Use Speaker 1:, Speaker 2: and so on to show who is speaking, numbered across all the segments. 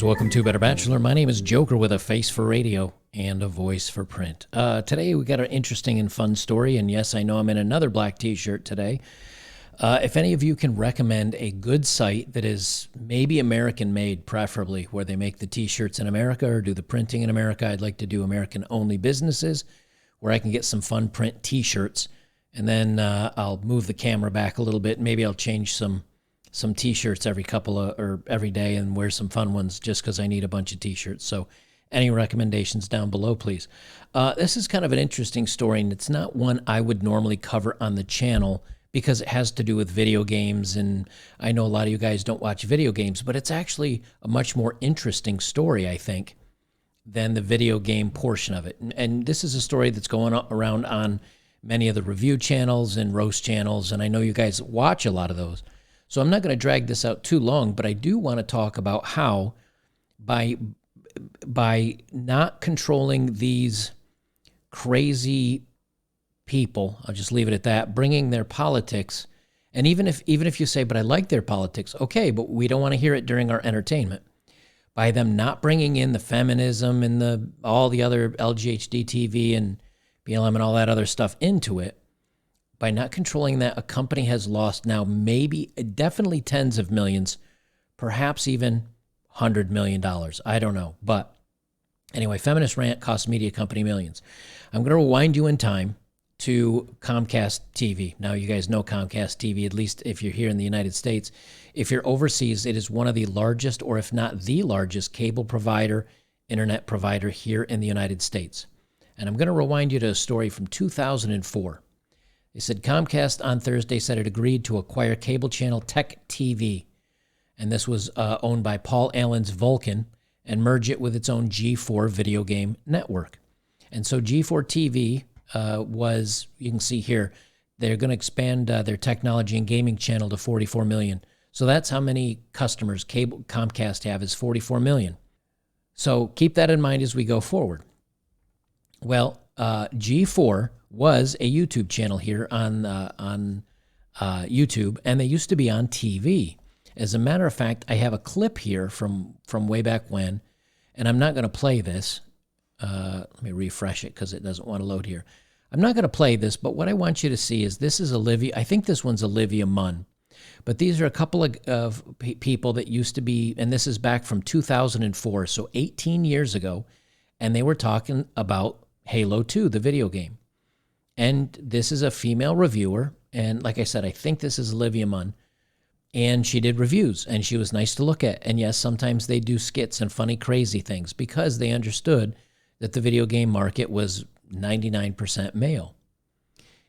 Speaker 1: welcome to Better Bachelor. My name is Joker with a face for radio and a voice for print. Today we got an interesting and fun story, and yes, I know I'm in another black t-shirt today. If any of you can recommend a good site that is maybe American-made, preferably, where they make the t-shirts in America or do the printing in America, I'd like to do American-only businesses where I can get some fun print t-shirts, and then I'll move the camera back a little bit. Maybe I'll change some t-shirts every day and wear some fun ones just because I need a bunch of t-shirts. So any recommendations down below, please. This is kind of an interesting story, and it's not one I would normally cover on the channel because it has to do with video games, and I know a lot of you guys don't watch video games, but it's actually a much more interesting story, I think, than the video game portion of it. And this is a story that's going around on many of the review channels and roast channels, and I know you guys watch a lot of those. So I'm not going to drag this out too long, but I do want to talk about how by not controlling these crazy people, I'll just leave it at that, bringing their politics, and even if you say, but I like their politics, okay, but we don't want to hear it during our entertainment. By them not bringing in the feminism and all the other LGHD TV and BLM and all that other stuff into it, by not controlling that, a company has lost now definitely tens of millions, perhaps even $100 million. I don't know. But anyway, feminist rant costs media company millions. I'm going to rewind you in time to Comcast TV. Now, you guys know Comcast TV, at least if you're here in the United States. If you're overseas, it is one of the largest, or if not the largest, cable provider, internet provider here in the United States. And I'm going to rewind you to a story from 2004. They said Comcast on Thursday said it agreed to acquire cable channel Tech TV, and this was owned by Paul Allen's Vulcan, and merge it with its own G4 video game network. And so G4 TV was, you can see here, they're going to expand their technology and gaming channel to 44 million. So that's how many customers Comcast have, is 44 million. So keep that in mind as we go forward. Well, G4 was a YouTube channel here on YouTube, and they used to be on TV. As a matter of fact, I have a clip here from way back when, and I'm not going to play this. Let me refresh it because it doesn't want to load here. I'm not going to play this, but what I want you to see is this is Olivia. I think this one's Olivia Munn. But these are a couple of people that used to be, and this is back from 2004, so 18 years ago, and they were talking about Halo 2, the video game. And this is a female reviewer, and like I said, I think this is Olivia Munn, and she did reviews, and she was nice to look at. And yes, sometimes they do skits and funny, crazy things because they understood that the video game market was 99% male.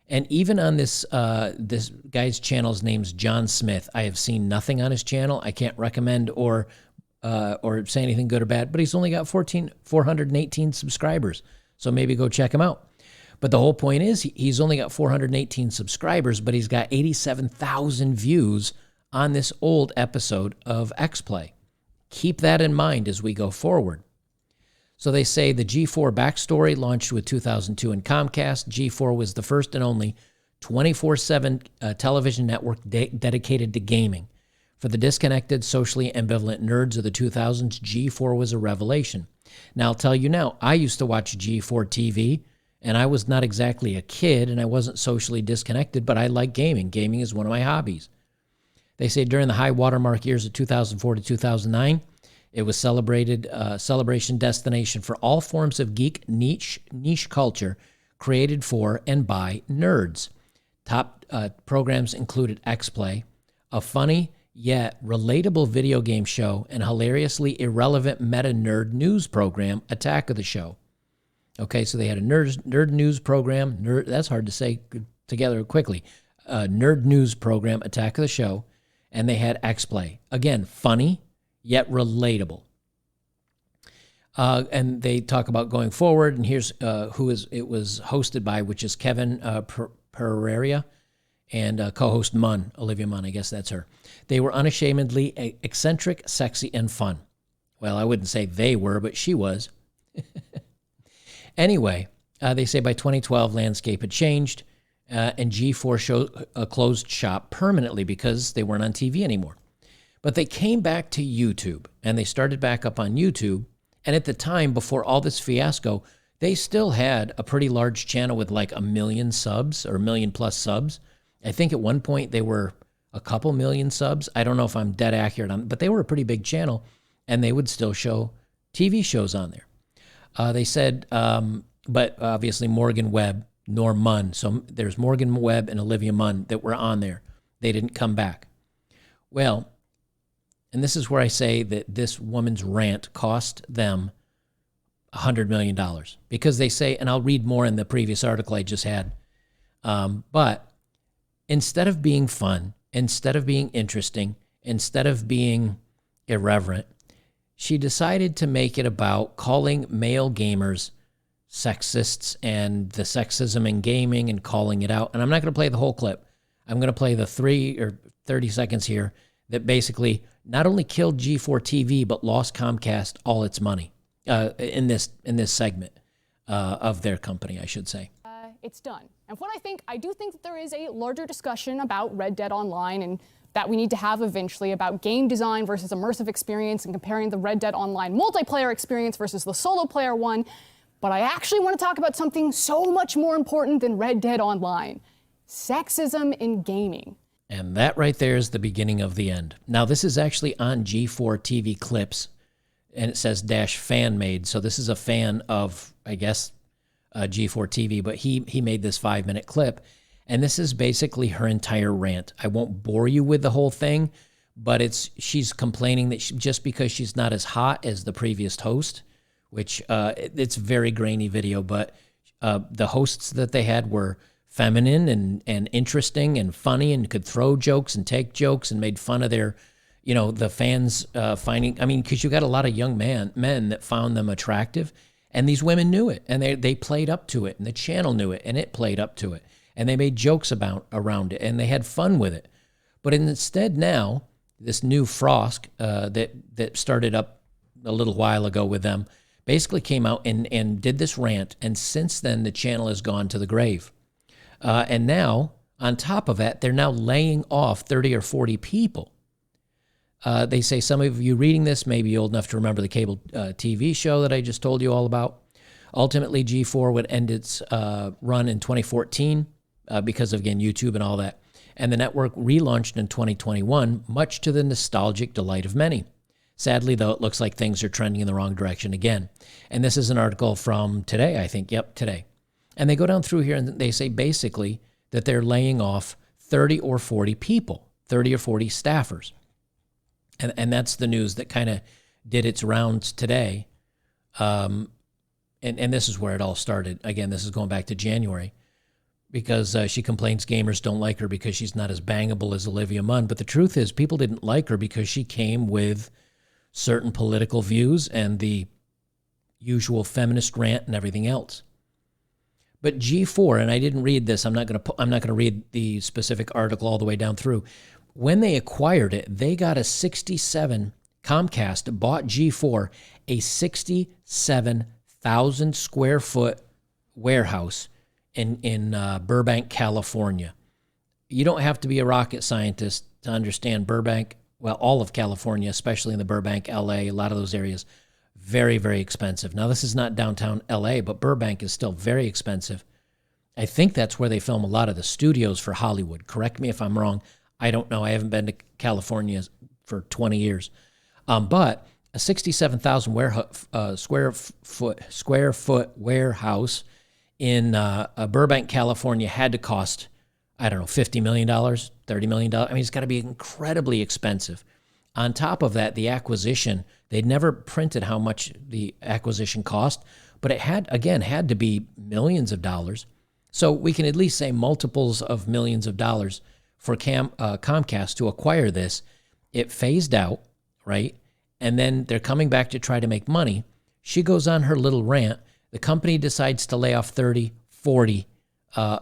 Speaker 1: And even on this guy's channel's name's John Smith. I have seen nothing on his channel. I can't recommend or say anything good or bad, but he's only got 418 subscribers. So maybe go check him out. But the whole point is he's only got 418 subscribers, but he's got 87,000 views on this old episode of X-Play. Keep that in mind as we go forward. So they say the G4 backstory launched with 2002 in Comcast. G4 was the first and only 24/7 television network dedicated to gaming. For the disconnected, socially ambivalent nerds of the 2000s, G4 was a revelation. Now, I'll tell you now, I used to watch G4 TV, and I was not exactly a kid, and I wasn't socially disconnected, but I like gaming. Gaming is one of my hobbies. They say during the high watermark years of 2004 to 2009, it was celebration destination for all forms of geek niche culture created for and by nerds. Top programs included X-Play, a funny yet relatable video game show, and hilariously irrelevant meta-nerd news program, Attack of the Show. Okay, so they had a nerd news program, that's hard to say together quickly, nerd news program, Attack of the Show, and they had X-Play. Again, funny, yet relatable. And they talk about going forward, and here's it was hosted by, which is Kevin Pereira, and co-host Munn, Olivia Munn, I guess that's her. They were unashamedly eccentric, sexy, and fun. Well, I wouldn't say they were, but she was. Anyway, they say by 2012, landscape had changed, and G4 closed shop permanently because they weren't on TV anymore. But they came back to YouTube, and they started back up on YouTube. And at the time, before all this fiasco, they still had a pretty large channel with like 1 million subs or 1 million plus subs. I think at one point they were a couple million subs. I don't know if I'm dead accurate on, but they were a pretty big channel, and they would still show TV shows on there. They said, but obviously Morgan Webb nor Munn. So there's Morgan Webb and Olivia Munn that were on there. They didn't come back. Well, and this is where I say that this woman's rant cost them $100 million, because they say, and I'll read more in the previous article I just had, but instead of being fun, instead of being interesting, instead of being irreverent, she decided to make it about calling male gamers sexists and the sexism in gaming and calling it out. And I'm not going to play the whole clip. I'm going to play the 3 or 30 seconds here that basically not only killed G4 TV, but lost Comcast all its money in this segment of their company, I should say.
Speaker 2: It's done. And what I do think that there is a larger discussion about Red Dead Online, and that we need to have eventually, about game design versus immersive experience and comparing the Red Dead Online multiplayer experience versus the solo player one. But I actually want to talk about something so much more important than Red Dead Online: sexism in gaming.
Speaker 1: And that right there is the beginning of the end. Now, this is actually on G4 TV Clips, and it says -fan made. So this is a fan of, I guess, G4 TV, but he made this 5-minute clip. And this is basically her entire rant. I won't bore you with the whole thing, but she's complaining that just because she's not as hot as the previous host, which it's very grainy video, but the hosts that they had were feminine and interesting and funny and could throw jokes and take jokes and made fun of their, the fans finding, because you got a lot of young men that found them attractive, and these women knew it, and they played up to it, and the channel knew it, and it played up to it, and they made jokes around it, and they had fun with it. But instead now, this new Frosk that started up a little while ago with them basically came out and did this rant, and since then the channel has gone to the grave. And now, on top of that, they're now laying off 30 or 40 people. They say some of you reading this may be old enough to remember the cable TV show that I just told you all about. Ultimately, G4 would end its run in 2014 because of, again, YouTube and all that. And the network relaunched in 2021, much to the nostalgic delight of many. Sadly, though, it looks like things are trending in the wrong direction again. And this is an article from today, I think. Yep, today. And they go down through here and they say basically that they're laying off 30 or 40 people, 30 or 40 staffers. And that's the news that kind of did its rounds today. And this is where it all started. Again, this is going back to January, because she complains gamers don't like her because she's not as bangable as Olivia Munn. But the truth is, people didn't like her because she came with certain political views and the usual feminist rant and everything else. But G4, and I didn't read this, I'm not going to read the specific article all the way down through. When they acquired it, they got Comcast bought G4 a 67,000 square foot warehouse in Burbank, California. You don't have to be a rocket scientist to understand Burbank. Well, all of California, especially in the Burbank, LA, a lot of those areas, very, very expensive. Now, this is not downtown LA, but Burbank is still very expensive. I think that's where they film a lot of the studios for Hollywood. Correct me if I'm wrong. I don't know. I haven't been to California for 20 years. But a 67,000 square foot warehouse in Burbank, California had to cost, I don't know, $50 million, $30 million. It's got to be incredibly expensive. On top of that, the acquisition, they'd never printed how much the acquisition cost, but it had to be millions of dollars. So we can at least say multiples of millions of dollars for Comcast to acquire this. It phased out, right? And then they're coming back to try to make money. She goes on her little rant. The company decides to lay off 30, 40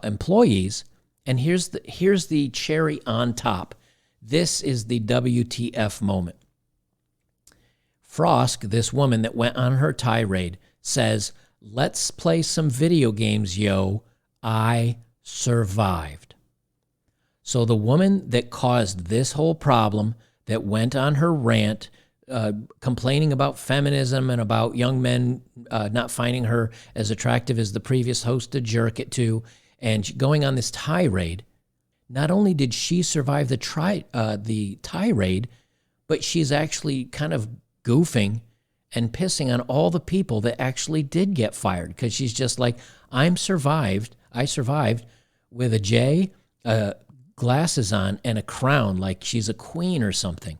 Speaker 1: employees. And here's the cherry on top. This is the WTF moment. Frosk, this woman that went on her tirade, says, "Let's play some video games, yo. I survived." So the woman that caused this whole problem that went on her rant, complaining about feminism and about young men not finding her as attractive as the previous host to jerk it to, and going on this tirade. Not only did she survive the tirade, but she's actually kind of goofing and pissing on all the people that actually did get fired, because she's just like, I survived with a J, glasses on, and a crown, like she's a queen or something.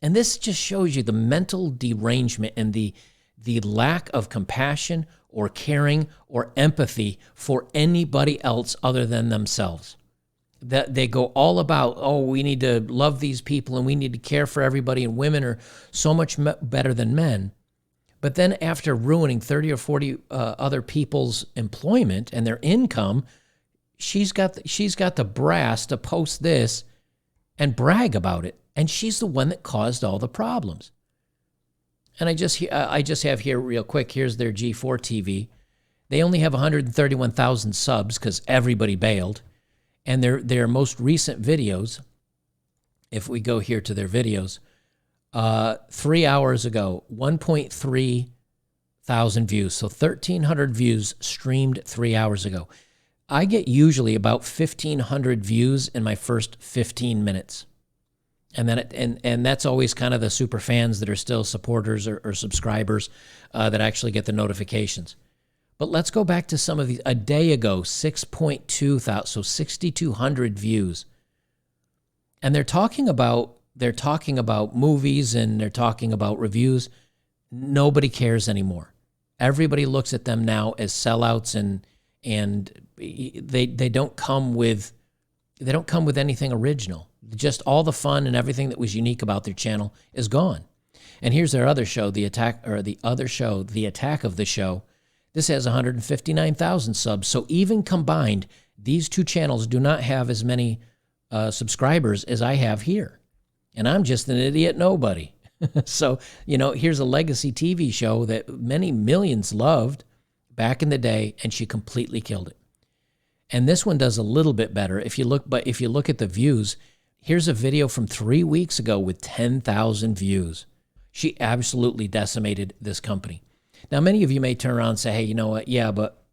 Speaker 1: And this just shows you the mental derangement and the lack of compassion or caring or empathy for anybody else other than themselves. That they go all about, oh, we need to love these people and we need to care for everybody, and women are so much better than men. But then after ruining 30 or 40 other people's employment and their income, she's got the brass to post this and brag about it. And she's the one that caused all the problems. And I just have here real quick, here's their G4 TV. They only have 131,000 subs because everybody bailed. And their most recent videos, if we go here to their videos, 3 hours ago, 1.3 thousand views. So 1,300 views streamed 3 hours ago. I get usually about 1,500 views in my first 15 minutes. And then and that's always kind of the super fans that are still supporters or subscribers that actually get the notifications. But let's go back to some of these. A day ago, 6.2 thousand, so 6,200 views. And they're talking about movies and they're talking about reviews. Nobody cares anymore. Everybody looks at them now as sellouts, and they don't come with anything original. Just all the fun and everything that was unique about their channel is gone. And here's their other show, The Attack of the Show. This has 159,000 subs. So even combined, these two channels do not have as many subscribers as I have here. And I'm just an idiot nobody. So, here's a legacy TV show that many millions loved back in the day, and she completely killed it. And this one does a little bit better. If you look at the views, here's a video from 3 weeks ago with 10,000 views. She absolutely decimated this company. Now, many of you may turn around and say, hey, you know what? Yeah, but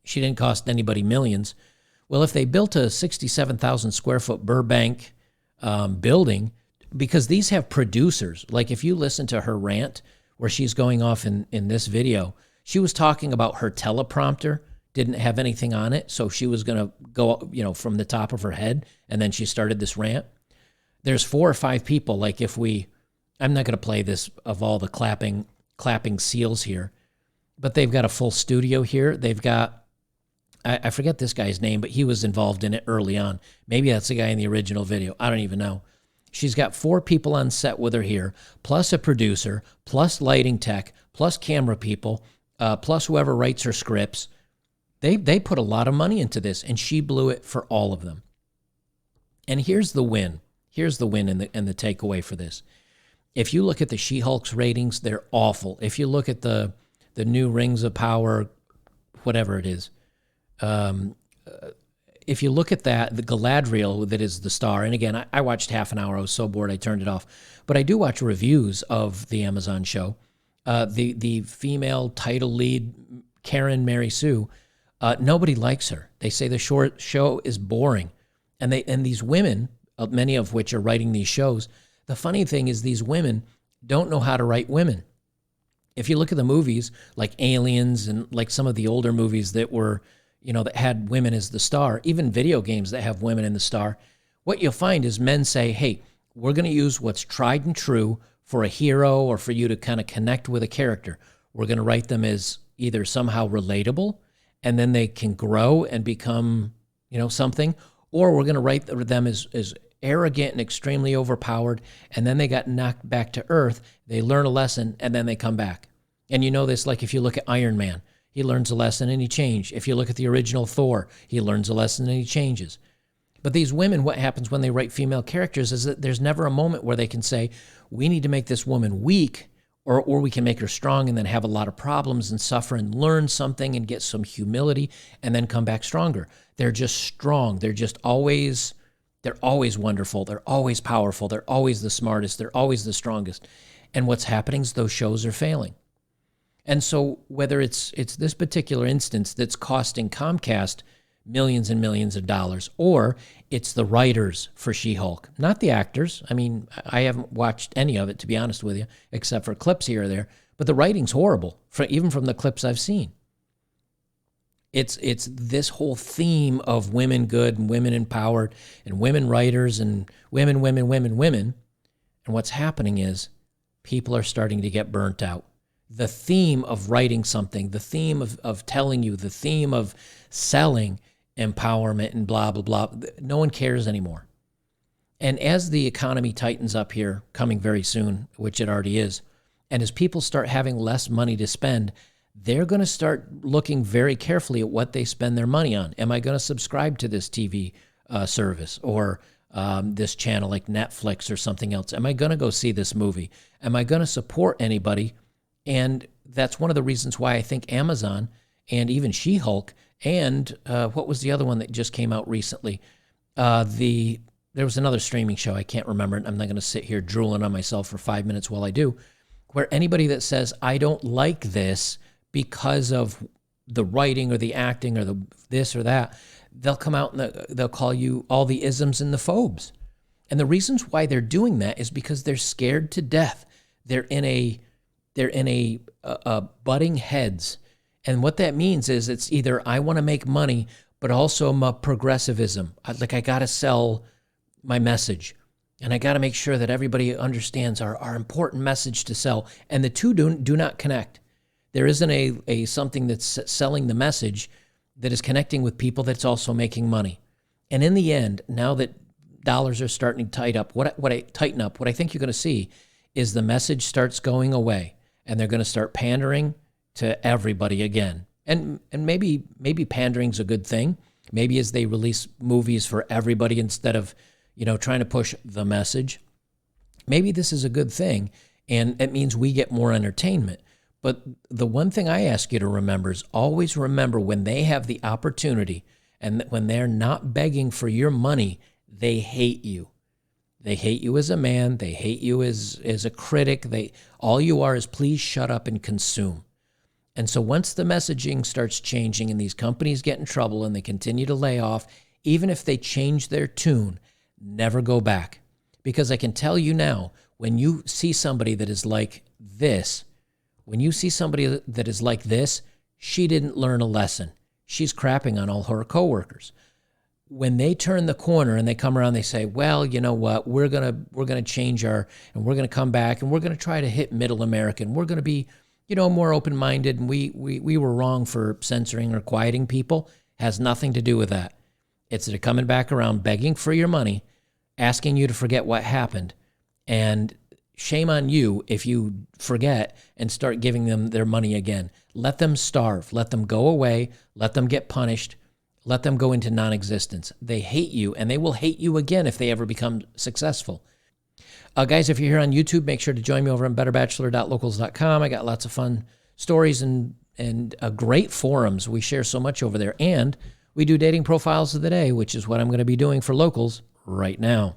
Speaker 1: she didn't cost anybody millions. Well, if they built a 67,000 square foot Burbank building, because these have producers, like if you listen to her rant where she's going off in this video, she was talking about her teleprompter didn't have anything on it, so she was going to go, from the top of her head, and then she started this rant. There's 4 or 5 people, like I'm not going to play this of all the clapping seals here, but they've got a full studio here. They've got, I forget this guy's name, but he was involved in it early on. Maybe that's the guy in the original video. I don't even know. She's got 4 people on set with her here, plus a producer, plus lighting tech, plus camera people, plus whoever writes her scripts. They put a lot of money into this, and she blew it for all of them. And here's the win. Here's the win and the takeaway for this. If you look at the She-Hulk's ratings, they're awful. If you look at the new Rings of Power, whatever it is, if you look at that, the Galadriel that is the star, and again, I watched half an hour. I was so bored I turned it off. But I do watch reviews of the Amazon show. The female title lead, Karen Mary Sue, nobody likes her. They say the short show is boring. And these women, many of which are writing these shows, the funny thing is these women don't know how to write women. If you look at the movies like Aliens and like some of the older movies that were, that had women as the star, even video games that have women in the star, what you'll find is men say, hey, we're going to use what's tried and true for a hero or for you to kind of connect with a character. We're going to write them as either somehow relatable, and then they can grow and become, something, or we're going to write them as arrogant and extremely overpowered, and then they got knocked back to earth, they learn a lesson, and then they come back. And you know this, like if you look at Iron Man, he learns a lesson and he changes. If you look at the original Thor, he learns a lesson and he changes. But these women, what happens when they write female characters is that there's never a moment where they can say, we need to make this woman weak, or we can make her strong and then have a lot of problems and suffer and learn something and get some humility and then come back stronger. They're just strong. They're just always They're always wonderful. They're always powerful. They're always the smartest. They're always the strongest. And what's happening is those shows are failing. And so whether it's this particular instance that's costing Comcast millions and millions of dollars, or it's the writers for She-Hulk, not the actors. I mean, I haven't watched any of it, to be honest with you, except for clips here or there. But the writing's horrible, even from the clips I've seen. It's this whole theme of women good and women empowered and women writers and women. And what's happening is people are starting to get burnt out. The theme of writing something, the theme of telling you, the theme of selling empowerment and blah, blah, blah, no one cares anymore. And as the economy tightens up here, coming very soon, which it already is, and as people start having less money to spend, they're going to start looking very carefully at what they spend their money on. Am I going to subscribe to this TV service or this channel like Netflix or something else? Am I going to go see this movie? Am I going to support anybody? And that's one of the reasons why I think Amazon and even She-Hulk and what was the other one that just came out recently? There was another streaming show. I can't remember it. I'm not going to sit here drooling on myself for 5 minutes while I do, where anybody that says, I don't like this because of the writing or the acting or the this or that, they'll come out and they'll call you all the isms and the phobes. And the reasons why they're doing that is because they're scared to death. They're in a butting heads. And what that means is it's either I want to make money, but also I'm a progressivism. I got to sell my message. And I got to make sure that everybody understands our important message to sell. And the two do not connect. There isn't a something that's selling the message that is connecting with people that's also making money. And in the end, now that dollars are starting to tighten up, what I think you're going to see is the message starts going away, and they're going to start pandering to everybody again. And maybe pandering's a good thing. Maybe as they release movies for everybody instead of, trying to push the message, maybe this is a good thing, and it means we get more entertainment. But the one thing I ask you to remember is always remember when they have the opportunity and when they're not begging for your money, they hate you. They hate you as a man. They hate you as a critic. All you are is please shut up and consume. And so once the messaging starts changing and these companies get in trouble and they continue to lay off, even if they change their tune, never go back. Because I can tell you now, when you see somebody that is like this, she didn't learn a lesson. She's crapping on all her coworkers. When they turn the corner and they come around, they say, well, you know what, we're gonna change and we're gonna come back and we're gonna try to hit middle America and we're gonna be, more open-minded, and we were wrong for censoring or quieting people. Has nothing to do with that. It's they're coming back around begging for your money, asking you to forget what happened, and shame on you if you forget and start giving them their money again. Let them starve. Let them go away. Let them get punished. Let them go into non-existence. They hate you, and they will hate you again if they ever become successful. Guys, if you're here on YouTube, make sure to join me over on betterbachelor.locals.com. I got lots of fun stories and great forums. We share so much over there. And we do dating profiles of the day, which is what I'm going to be doing for Locals right now.